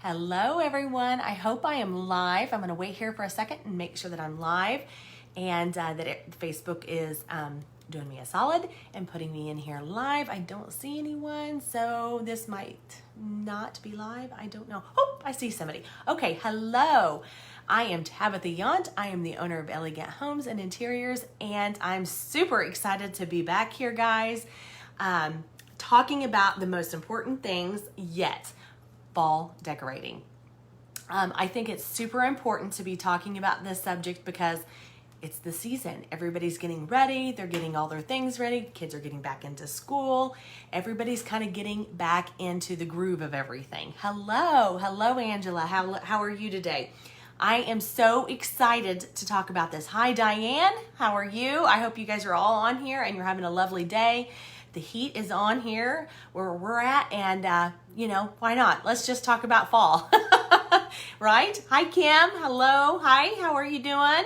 Hello everyone, I hope I am live. I'm gonna wait here for a second and make sure that I'm live and Facebook is doing me a solid and putting me in here live. I don't see anyone, so this might not be live. I don't know. Oh, I see somebody. Okay, hello. I am Tabitha Yount. I am the owner of Elegant Homes and Interiors, and I'm super excited to be back here, guys, talking about the most important things yet. Fall decorating. I think it's super important to be talking about this subject because it's the season. Everybody's getting ready. They're getting all their things ready. Kids are getting back into school. Everybody's kind of getting back into the groove of everything. Hello, Angela. How are you today? I am so excited to talk about this. Hi, Diane. How are you? I hope you guys are all on here and you're having a lovely day. The heat is on here where we're at, and why not? Let's just talk about fall, right? Hi, Kim. Hello. Hi, how are you doing?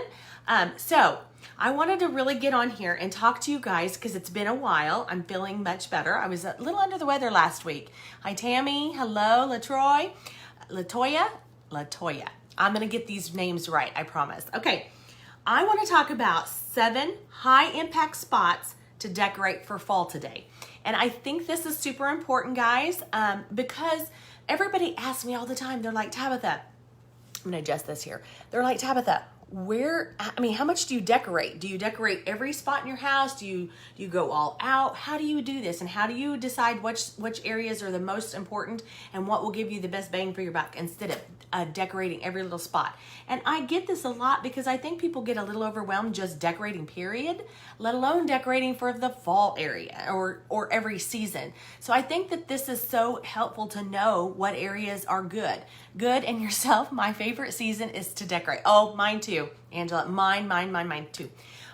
So I wanted to really get on here and talk to you guys because it's been a while. I'm feeling much better. I was a little under the weather last week. Hi, Tammy. Hello, Latoya. I'm going to get these names right, I promise. Okay, I want to talk about 7 high-impact spots to decorate for fall today. And I think this is super important, guys, because everybody asks me all the time. They're like, Tabitha, I'm going to adjust this here. They're like, Tabitha, how much do you decorate? Do you decorate every spot in your house? Do you go all out? How do you do this? And how do you decide which areas are the most important and what will give you the best bang for your buck instead of decorating every little spot? And I get this a lot because I think people get a little overwhelmed just decorating, period, let alone decorating for the fall area or every season. So I think that this is so helpful to know what areas are good. Good and yourself, my favorite season is to decorate. Oh, mine too. Angela, mine too.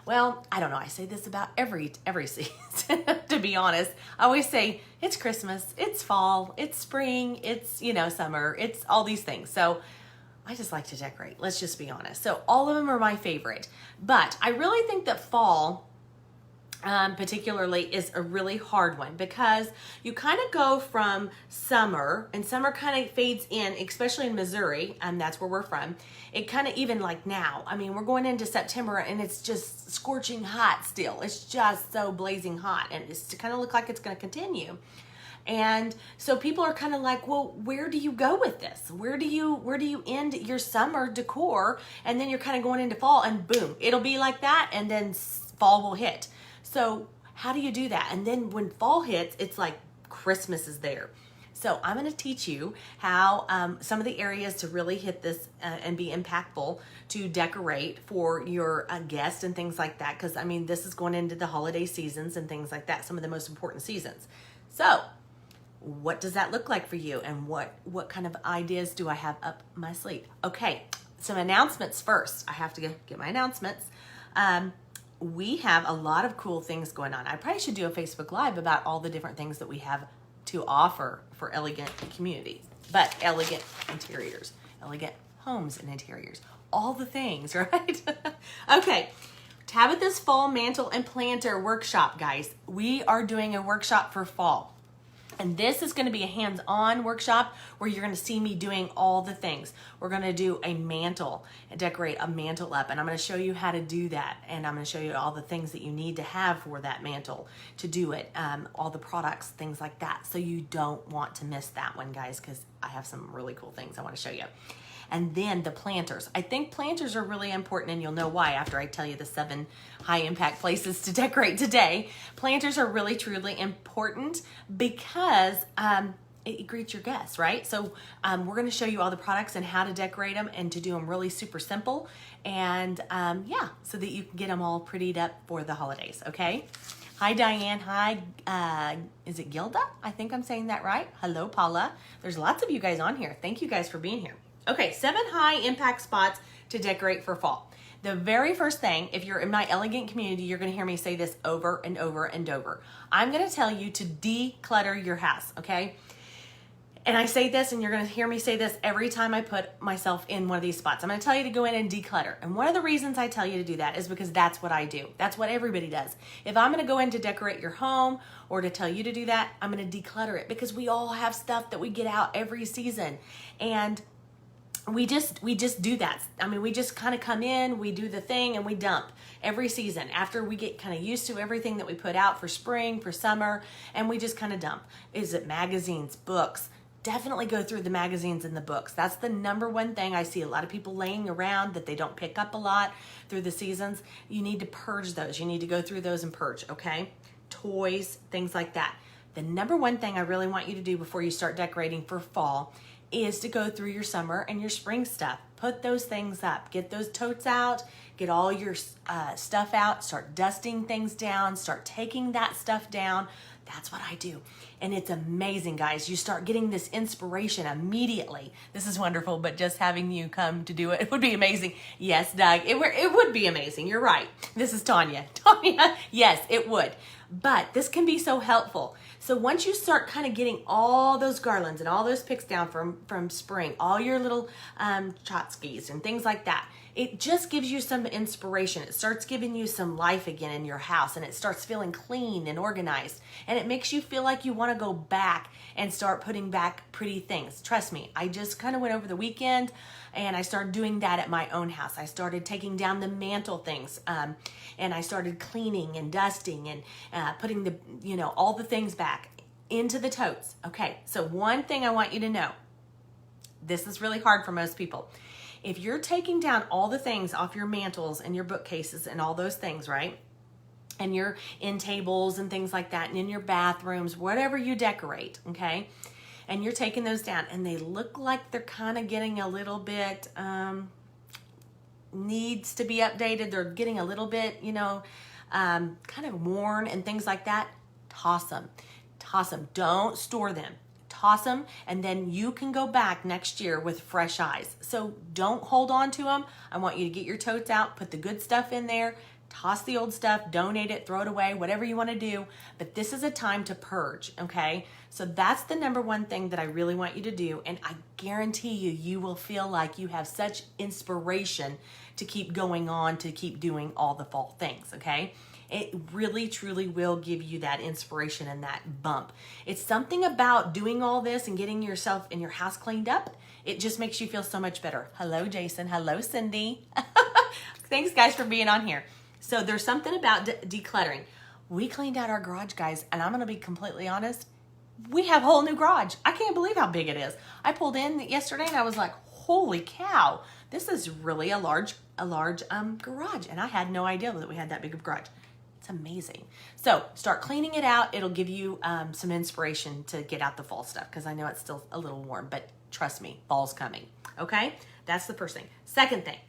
Well, I don't know. I say this about every season, to be honest. I always say it's Christmas, it's fall, it's spring, it's, summer, it's all these things. So I just like to decorate. Let's just be honest. So all of them are my favorite. But I really think that fall particularly is a really hard one because you kind of go from summer, and summer kind of fades in, especially in Missouri, and that's where we're from. It kind of even like now, we're going into September and it's just scorching hot still. It's just so blazing hot, and it's kind of look like it's going to continue. And so people are kind of like, well, where do you go with this? Where do you end your summer decor? And then you're kind of going into fall, and boom, it'll be like that, and then fall will hit. So how do you do that? And then when fall hits, it's like Christmas is there. So I'm going to teach you how some of the areas to really hit this and be impactful to decorate for your guests and things like that. Because, this is going into the holiday seasons and things like that, some of the most important seasons. So what does that look like for you? And what kind of ideas do I have up my sleeve? Okay, some announcements first. I have to get my announcements. We have a lot of cool things going on. I probably should do a Facebook Live about all the different things that we have to offer for Elegant Communities, but Elegant Interiors, Elegant Homes and Interiors, all the things, right? Okay, Tabitha's Fall Mantle and Planter Workshop, guys. We are doing a workshop for fall. And this is going to be a hands-on workshop where you're going to see me doing all the things. We're going to do a mantle and decorate a mantle up. And I'm going to show you how to do that. And I'm going to show you all the things that you need to have for that mantle to do it. All the products, things like that. So you don't want to miss that one, guys, because I have some really cool things I want to show you. And then the planters. I think planters are really important, and you'll know why after I tell you the 7 high-impact places to decorate today. Planters are really, truly important because it greets your guests, right? So we're going to show you all the products and how to decorate them and to do them really super simple. And so that you can get them all prettied up for the holidays, okay? Hi, Diane. Hi, is it Gilda? I think I'm saying that right. Hello, Paula. There's lots of you guys on here. Thank you guys for being here. Okay, 7 high impact spots to decorate for fall. The very first thing, if you're in my Elegant community, you're going to hear me say this over and over and over. I'm going to tell you to declutter your house, okay? And I say this, and you're going to hear me say this every time I put myself in one of these spots. I'm going to tell you to go in and declutter. And one of the reasons I tell you to do that is because that's what I do. That's what everybody does. If I'm going to go in to decorate your home or to tell you to do that, I'm going to declutter it, because we all have stuff that we get out every season. And we just do that. I mean, we just kind of come in, we do the thing, and we dump every season after we get kind of used to everything that we put out for spring, for summer, and we just kind of dump. Is it magazines, books? Definitely go through the magazines and the books. That's the number one thing I see a lot of people laying around that they don't pick up a lot through the seasons. You need to purge those. You need to go through those and purge, okay? Toys, things like that. The number one thing I really want you to do before you start decorating for fall is to go through your summer and your spring stuff. Put those things up. Get those totes out. Get all your stuff out. Start dusting things down. Start taking that stuff down. That's what I do. And it's amazing, guys. You start getting this inspiration immediately. This is wonderful, but just having you come to do it would be amazing. Yes, Doug, it would be amazing. You're right. This is Tanya. Tanya, yes, it would. But this can be so helpful. So once you start kind of getting all those garlands and all those picks down from spring, all your little tchotchkes and things like that, it just gives you some inspiration. It starts giving you some life again in your house, and it starts feeling clean and organized. And it makes you feel like you want to go back and start putting back pretty things. Trust me, I just kind of went over the weekend and I started doing that at my own house. I started taking down the mantle things, and I started cleaning and dusting and putting the, all the things back into the totes. Okay, so one thing I want you to know, this is really hard for most people. If you're taking down all the things off your mantles and your bookcases and all those things, right? And you're in tables and things like that, and in your bathrooms, whatever you decorate, okay? And you're taking those down, and they look like they're kind of getting a little bit, needs to be updated. They're getting a little bit, kind of worn and things like that. Toss them. Toss them. Don't store them. Toss them, and then you can go back next year with fresh eyes. So don't hold on to them. I want you to get your totes out, put the good stuff in there, toss the old stuff, donate it, throw it away, whatever you want to do. But this is a time to purge, okay? So that's the number one thing that I really want you to do, and I guarantee you will feel like you have such inspiration to keep going on, to keep doing all the fall things, okay? It really, truly will give you that inspiration and that bump. It's something about doing all this and getting yourself and your house cleaned up. It just makes you feel so much better. Hello, Jason. Hello, Cindy. Thanks, guys, for being on here. So there's something about decluttering. We cleaned out our garage, guys, and I'm going to be completely honest. We have a whole new garage. I can't believe how big it is. I pulled in yesterday, and I was like, holy cow. This is really a large garage, and I had no idea that we had that big of a garage. It's amazing. So start cleaning it out. It'll give you some inspiration to get out the fall stuff, because I know it's still a little warm, but trust me, fall's coming. Okay? That's the first thing. Second thing.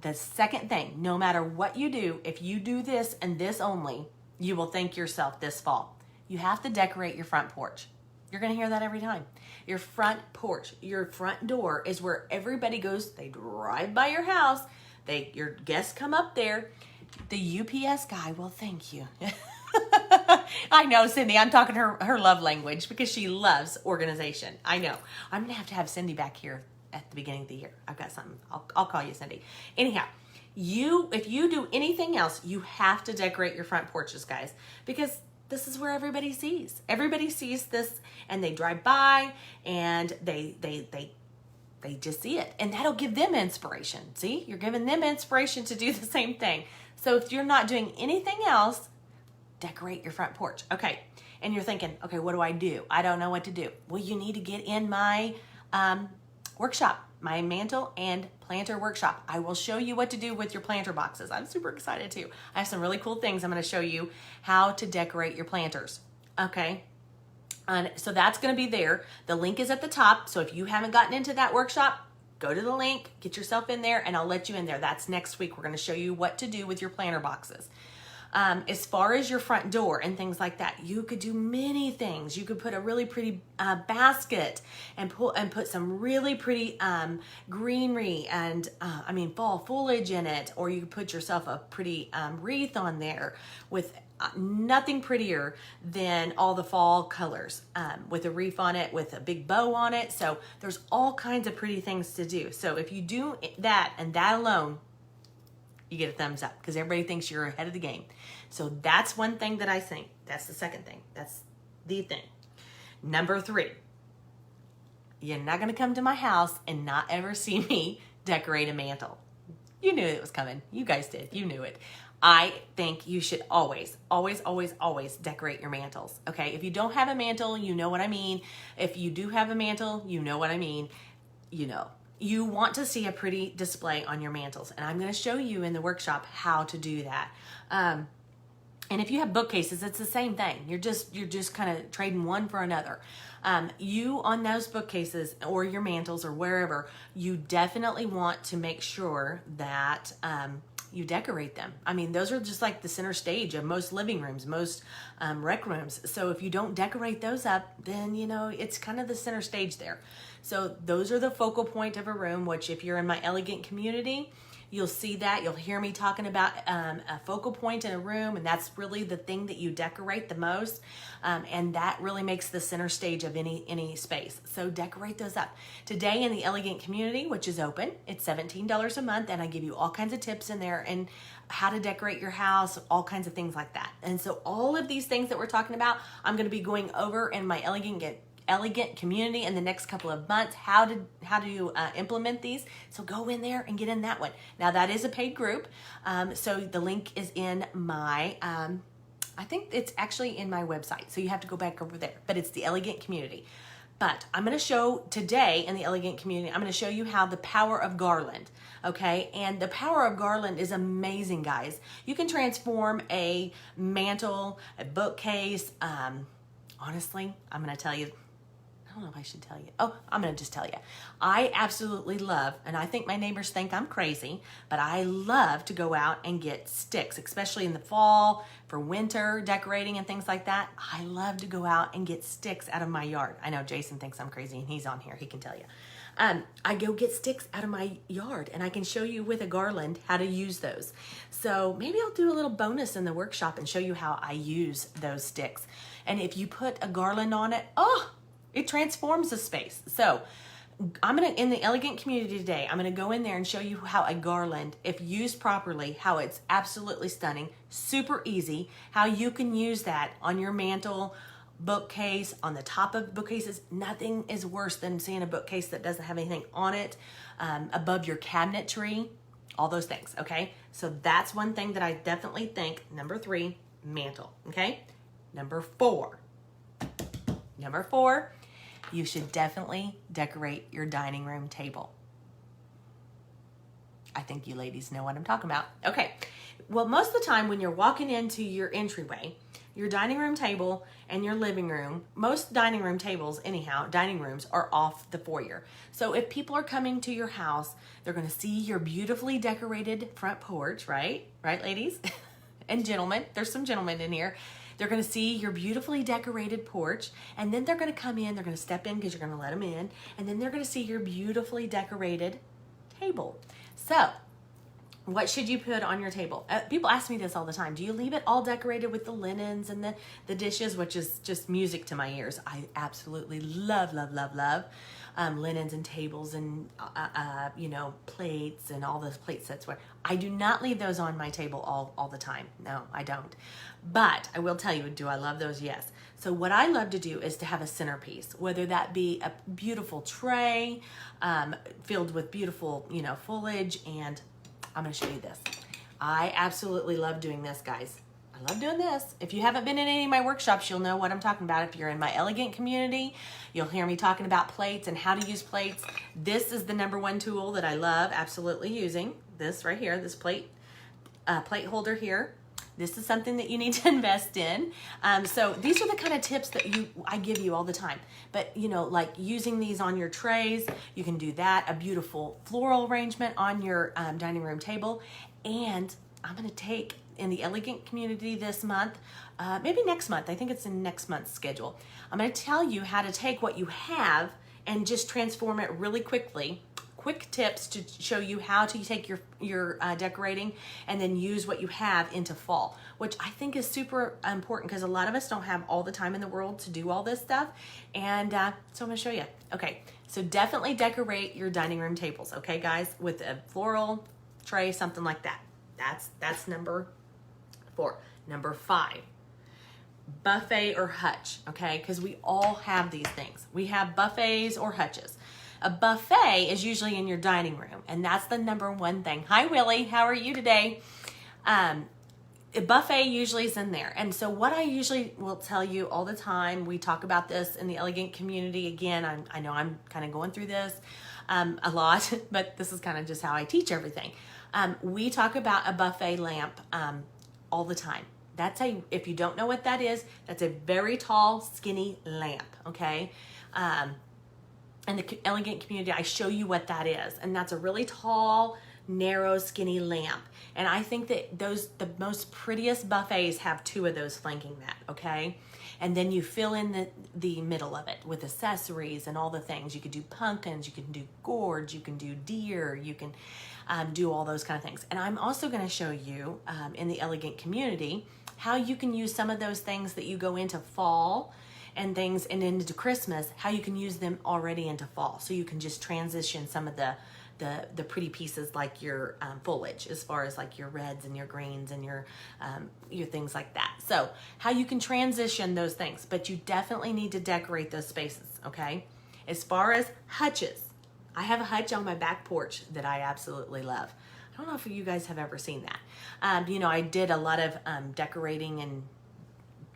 The second thing, no matter what you do, if you do this and this only, you will thank yourself this fall. You have to decorate your front porch. You're going to hear that every time. Your front porch, your front door is where everybody goes. They drive by your house. Your guests come up there. The UPS guy will thank you. I know, Cindy, I'm talking her love language, because she loves organization. I know. I'm going to have Cindy back here at the beginning of the year. I've got something. I'll call you, Cindy. Anyhow, if you do anything else, you have to decorate your front porches, guys, because this is where everybody sees. Everybody sees this, and they drive by, and they just see it, and that'll give them inspiration. See, you're giving them inspiration to do the same thing. So if you're not doing anything else, decorate your front porch. Okay, and you're thinking, okay, what do? I don't know what to do. Well, you need to get in my workshop, my mantle and planter workshop. I will show you what to do with your planter boxes. I'm super excited too. I have some really cool things. I'm going to show you how to decorate your planters. Okay. And so that's going to be there. The link is at the top. So if you haven't gotten into that workshop, go to the link, get yourself in there, and I'll let you in there. That's next week. We're going to show you what to do with your planter boxes. As far as your front door and things like that, you could do many things. You could put a really pretty basket and put some really pretty greenery and fall foliage in it, or you could put yourself a pretty wreath on there with nothing prettier than all the fall colors, with a wreath on it, with a big bow on it. So there's all kinds of pretty things to do. So if you do that and that alone, you get a thumbs up, because everybody thinks you're ahead of the game. So that's one thing that I think. That's the second thing. That's the thing. Number 3, you're not going to come to my house and not ever see me decorate a mantle. You knew it was coming. You guys did. You knew it. I think you should always, always, always, always decorate your mantles. Okay. If you don't have a mantle, you know what I mean. If you do have a mantle, you know what I mean. You know. You want to see a pretty display on your mantles, and I'm going to show you in the workshop how to do that. And if you have bookcases, it's the same thing. You're just kind of trading one for another. You on those bookcases or your mantles or wherever, you definitely want to make sure that you decorate them. I mean, those are just like the center stage of most living rooms, most rec rooms. So if you don't decorate those up, then, you know, it's kind of the center stage there. So those are the focal point of a room, which if you're in my elegant community, you'll see that. You'll hear me talking about a focal point in a room, and that's really the thing that you decorate the most. And that really makes the center stage of any space. So decorate those up. Today in the elegant community, which is open, it's $17 a month, and I give you all kinds of tips in there and how to decorate your house, all kinds of things like that. And so all of these things that we're talking about, I'm going to be going over in my elegant community in the next couple of months, how to implement these. So go in there and get in that one. Now that is a paid group, so the link is in my I think it's actually in my website, so you have to go back over there, but it's the elegant community. But I'm going to show today in the elegant community, I'm going to show you how the power of garland. Okay, and the power of garland is amazing, guys. You can transform a mantle, a bookcase. Honestly, I'm going to tell you, I don't know if I should tell you. Oh, I'm going to just tell you. I absolutely love, and I think my neighbors think I'm crazy, but I love to go out and get sticks, especially in the fall for winter decorating and things like that. I love to go out and get sticks out of my yard. I know Jason thinks I'm crazy, and he's on here. He can tell you. I go get sticks out of my yard, and I can show you with a garland how to use those. So maybe I'll do a little bonus in the workshop and show you how I use those sticks. And if you put a garland on it, it transforms the space. So I'm going to, in the elegant community today, I'm going to go in there and show you how a garland, if used properly, how it's absolutely stunning, super easy, how you can use that on your mantle, bookcase, on the top of bookcases. Nothing is worse than seeing a bookcase that doesn't have anything on it, above your cabinetry, all those things, okay? So that's one thing that I definitely think. Number 3, mantle, okay? Number 4, you should definitely decorate your dining room table. I think you ladies know what I'm talking about. Okay, well, most of the time when you're walking into your entryway, your dining room table and your living room, most dining room tables, anyhow, dining rooms are off the foyer. So if people are coming to your house, they're going to see your beautifully decorated front porch, right? Right, ladies? And gentlemen, there's some gentlemen in here. They're going to see your beautifully decorated porch, and then they're going to come in, they're going to step in because you're going to let them in, and then they're going to see your beautifully decorated table. So what should you put on your table? People ask me this all the time. Do you leave it all decorated with the linens and the dishes, which is just music to my ears? I absolutely love linens and tables and plates and all those plate sets. Where I do not leave those on my table all the time. No, I don't. But I will tell you, do I love those? Yes. So what I love to do is to have a centerpiece, whether that be a beautiful tray filled with beautiful, foliage. And I'm going to show you this. I absolutely love doing this, guys. I love doing this. If you haven't been in any of my workshops, you'll know what I'm talking about. If you're in my elegant community, you'll hear me talking about plates and how to use plates. This is the number 1 tool that I love absolutely using. This right here, this plate holder here. This is something that you need to invest in. So these are the kind of tips that I give you all the time. But, like using these on your trays, you can do that. A beautiful floral arrangement on your dining room table. And I'm going to take in the elegant community this month, maybe next month. I think it's in next month's schedule. I'm going to tell you how to take what you have and just transform it really quickly. Quick tips to show you how to take your decorating and then use what you have into fall, which I think is super important because a lot of us don't have all the time in the world to do all this stuff. And so I'm going to show you. Okay, so definitely decorate your dining room tables, okay, guys, with a floral tray, something like that. That's number 4. Number 5, buffet or hutch, okay, because we all have these things. We have buffets or hutches. A buffet is usually in your dining room, and that's the number 1 thing. Hi, Willie. How are you today? A buffet usually is in there. And so what I usually will tell you all the time, we talk about this in the elegant community. Again, I know I'm kind of going through this a lot, but this is kind of just how I teach everything. We talk about a buffet lamp all the time. If you don't know what that is, that's a very tall, skinny lamp, okay? In the elegant community, I show you what that is. And that's a really tall, narrow, skinny lamp. And I think that the most prettiest buffets have 2 of those flanking that, okay? And then you fill in the middle of it with accessories and all the things. You could do pumpkins, you can do gourds, you can do deer, you can do all those kind of things. And I'm also gonna show you in the elegant community how you can use some of those things that you go into fall and things and into Christmas, how you can use them already into fall. So you can just transition some of the pretty pieces like your foliage, as far as like your reds and your greens and your things like that. So how you can transition those things, but you definitely need to decorate those spaces, okay? As far as hutches, I have a hutch on my back porch that I absolutely love. I don't know if you guys have ever seen that. I did a lot of decorating and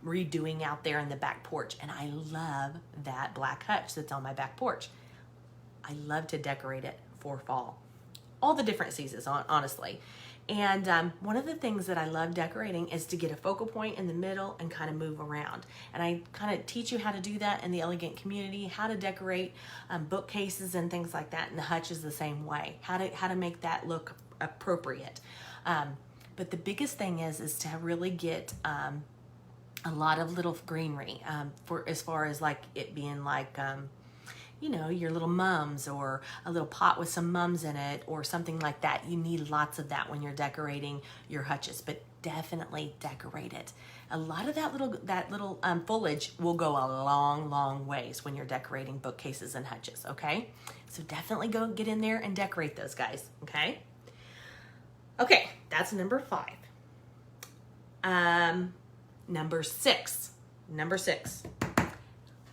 redoing out there in the back porch, and I love that black hutch that's on my back porch. I love to decorate it for fall, all the different seasons, honestly. And one of the things that I love decorating is to get a focal point in the middle and kind of move around. And I kind of teach you how to do that in the elegant community, how to decorate bookcases and things like that. And the hutch is the same way, how to make that look appropriate. But the biggest thing is to really get a lot of little greenery for as far as like it being like your little mums, or a little pot with some mums in it, or something like that. You need lots of that when you're decorating your hutches, but definitely decorate it. A lot of that little foliage will go a long ways when you're decorating bookcases and hutches, okay? So definitely go get in there and decorate those guys, okay? Okay, that's number 5. Number 6.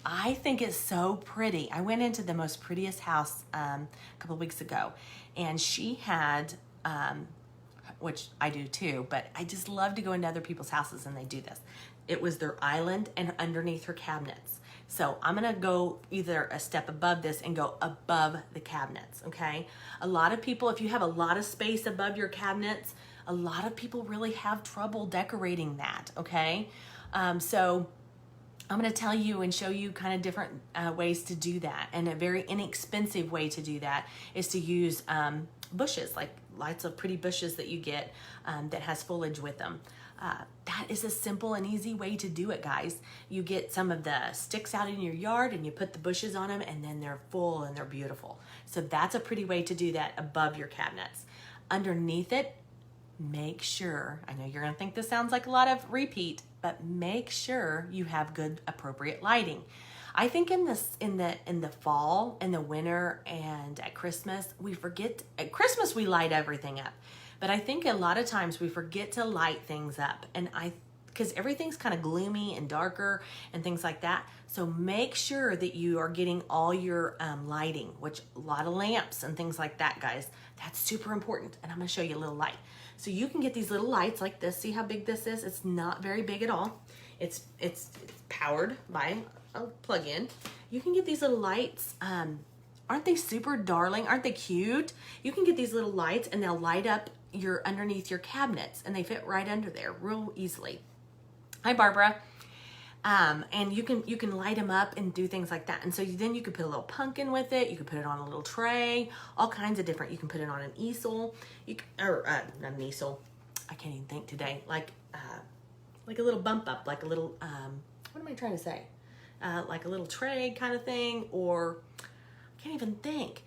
I think it's so pretty. I went into the most prettiest house a couple of weeks ago, and she had, which I do too, but I just love to go into other people's houses and they do this. It was their island and underneath her cabinets. So I'm gonna go either a step above this and go above the cabinets, okay? A lot of people, if you have a lot of space above your cabinets, a lot of people really have trouble decorating that, okay? So I'm going to tell you and show you kind of different ways to do that. And a very inexpensive way to do that is to use bushes, like lots of pretty bushes that you get that has foliage with them. That is a simple and easy way to do it, guys. You get some of the sticks out in your yard and you put the bushes on them, and then they're full and they're beautiful. So that's a pretty way to do that above your cabinets. Underneath it, make sure, I know you're gonna think this sounds like a lot of repeat, but make sure you have good appropriate lighting. I think in the fall, in the winter, and at Christmas, we forget. At Christmas we light everything up, but I think a lot of times we forget to light things up, and because everything's kind of gloomy and darker and things like that. So make sure that you are getting all your lighting, which a lot of lamps and things like that, guys. That's super important, and I'm gonna show you a little light. So you can get these little lights like this. See how big this is? It's not very big at all. It's powered by a plug-in. You can get these little lights. Aren't they super darling? Aren't they cute? You can get these little lights and they'll light up underneath your cabinets, and they fit right under there real easily. Hi, Barbara. And you can light them up and do things like that. And so then you could put a little pumpkin with it. You could put it on a little tray, all kinds of different. You can put it on an easel, not an easel, I can't even think today, like a little bump up, like a little, what am I trying to say? Like a little tray kind of thing, or I can't even think.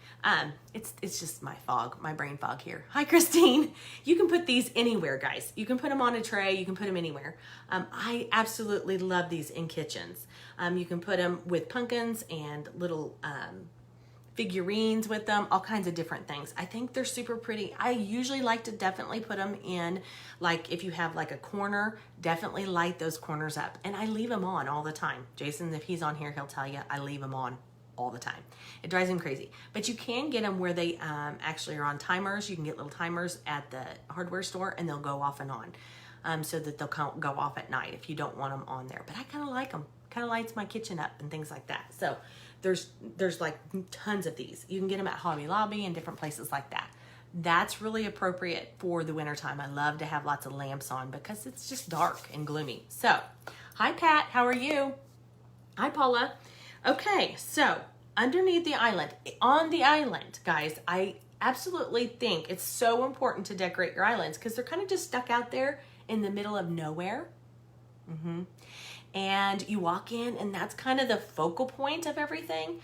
It's just my brain fog here. Hi, Christine. You can put these anywhere, guys. You can put them on a tray. You can put them anywhere. I absolutely love these in kitchens. You can put them with pumpkins and little figurines with them, all kinds of different things. I think they're super pretty. I usually like to definitely put them in, like if you have like a corner, definitely light those corners up. And I leave them on all the time. Jason, if he's on here, he'll tell you I leave them on all the time. It drives him crazy. But you can get them where they actually are on timers. You can get little timers at the hardware store and they'll go off and on, so that they'll go off at night if you don't want them on there. But I kind of like them. Kind of lights my kitchen up and things like that. So there's like tons of these. You can get them at Hobby Lobby and different places like that. That's really appropriate for the wintertime. I love to have lots of lamps on because it's just dark and gloomy. So, hi Pat, how are you? Hi Paula. Okay, so underneath the island, on the island, guys, I absolutely think it's so important to decorate your islands because they're kind of just stuck out there in the middle of nowhere. And you walk in and that's kind of the focal point of everything.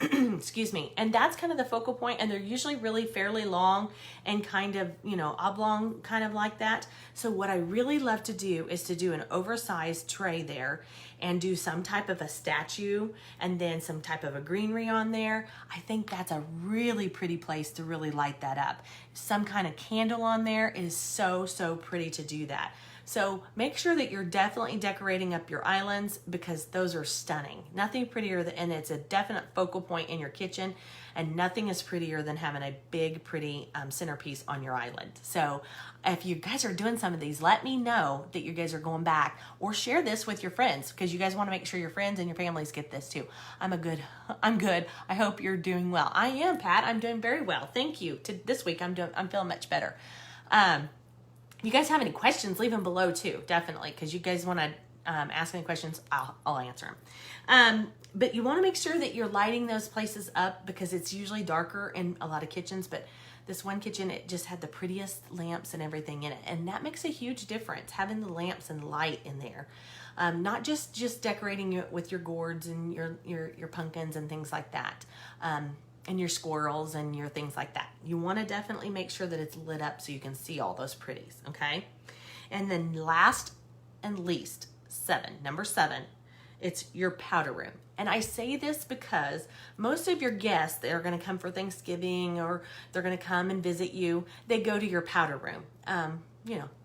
Excuse me. And that's kind of the focal point, and they're usually really fairly long and kind of, oblong, kind of like that. So what I really love to do is to do an oversized tray there and do some type of a statue and then some type of a greenery on there. I think that's a really pretty place to really light that up. Some kind of candle on there is so, so pretty to do that. So make sure that you're definitely decorating up your islands because those are stunning. Nothing prettier than, and it's a definite focal point in your kitchen, and nothing is prettier than having a big, pretty centerpiece on your island. So if you guys are doing some of these, let me know that you guys are going back, or share this with your friends because you guys want to make sure your friends and your families get this too. I'm good. I hope you're doing well. I am, Pat. I'm doing very well. Thank you. This week I'm feeling much better. You guys have any questions, leave them below too, definitely, because you guys want to ask any questions, I'll answer them. But you want to make sure that you're lighting those places up because it's usually darker in a lot of kitchens, but this one kitchen, it just had the prettiest lamps and everything in it, and that makes a huge difference, having the lamps and light in there. Not just decorating it with your gourds and your pumpkins and things like that. And your squirrels and your things like that. You want to definitely make sure that it's lit up so you can see all those pretties, okay? And then last and least, number 7, it's your powder room. And I say this because most of your guests that are going to come for Thanksgiving or they're going to come and visit you, they go to your powder room.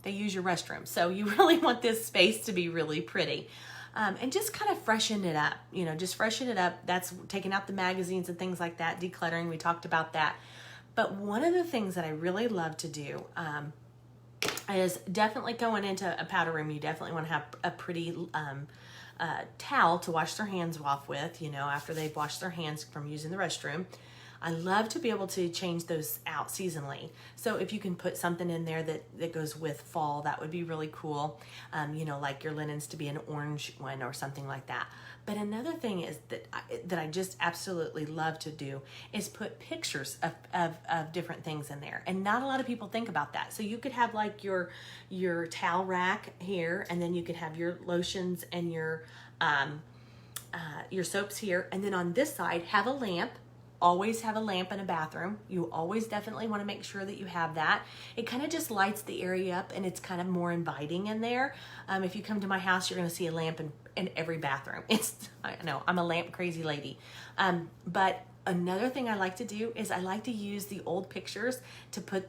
They use your restroom. So you really want this space to be really pretty. And just kind of freshen it up, just freshen it up. That's taking out the magazines and things like that, decluttering, we talked about that. But one of the things that I really love to do is definitely going into a powder room. You definitely want to have a pretty towel to wash their hands off with, after they've washed their hands from using the restroom. I love to be able to change those out seasonally. So if you can put something in there that goes with fall, that would be really cool. Like your linens to be an orange one or something like that. But another thing is that I just absolutely love to do is put pictures of different things in there. And not a lot of people think about that. So you could have like your towel rack here, and then you could have your lotions and your soaps here. And then on this side, have a lamp. Always have a lamp in a bathroom. You always definitely want to make sure that you have that. It kind of just lights the area up and it's kind of more inviting in there. If you come to my house, you're going to see a lamp in every bathroom. I know, I'm a lamp crazy lady. But another thing I like to do is I like to use the old pictures to put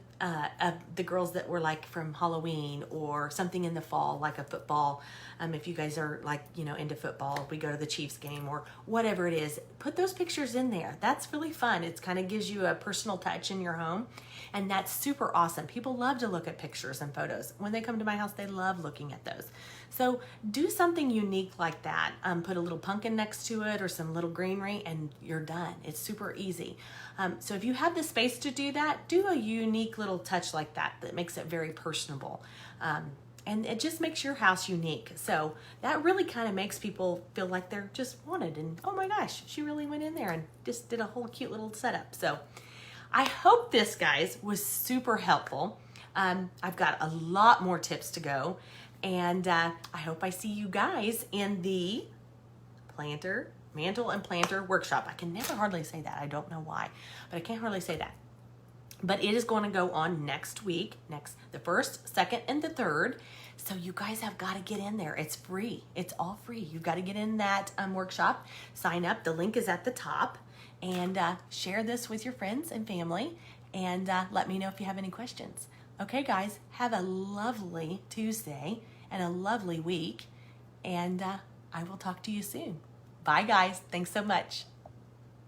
the girls that were like from Halloween or something in the fall, like a football. If you guys are like, into football, we go to the Chiefs game or whatever it is, put those pictures in there. That's really fun. It kind of gives you a personal touch in your home. And that's super awesome. People love to look at pictures and photos. When they come to my house, they love looking at those. So do something unique like that. Put a little pumpkin next to it or some little greenery and you're done. It's super easy. So if you have the space to do that, do a unique little touch like that makes it very personable. And it just makes your house unique. So that really kind of makes people feel like they're just wanted. And oh my gosh, she really went in there and just did a whole cute little setup. So I hope this, guys, was super helpful. I've got a lot more tips to go. And I hope I see you guys in the Mantle and Planter workshop. I can never hardly say that. I don't know why, but I can't hardly say that. But it is going to go on next week, the 1st, 2nd, and the 3rd. So you guys have got to get in there. It's free. It's all free. You've got to get in that workshop, sign up. The link is at the top. And share this with your friends and family. And let me know if you have any questions. Okay, guys, have a lovely Tuesday and a lovely week. And I will talk to you soon. Bye, guys. Thanks so much.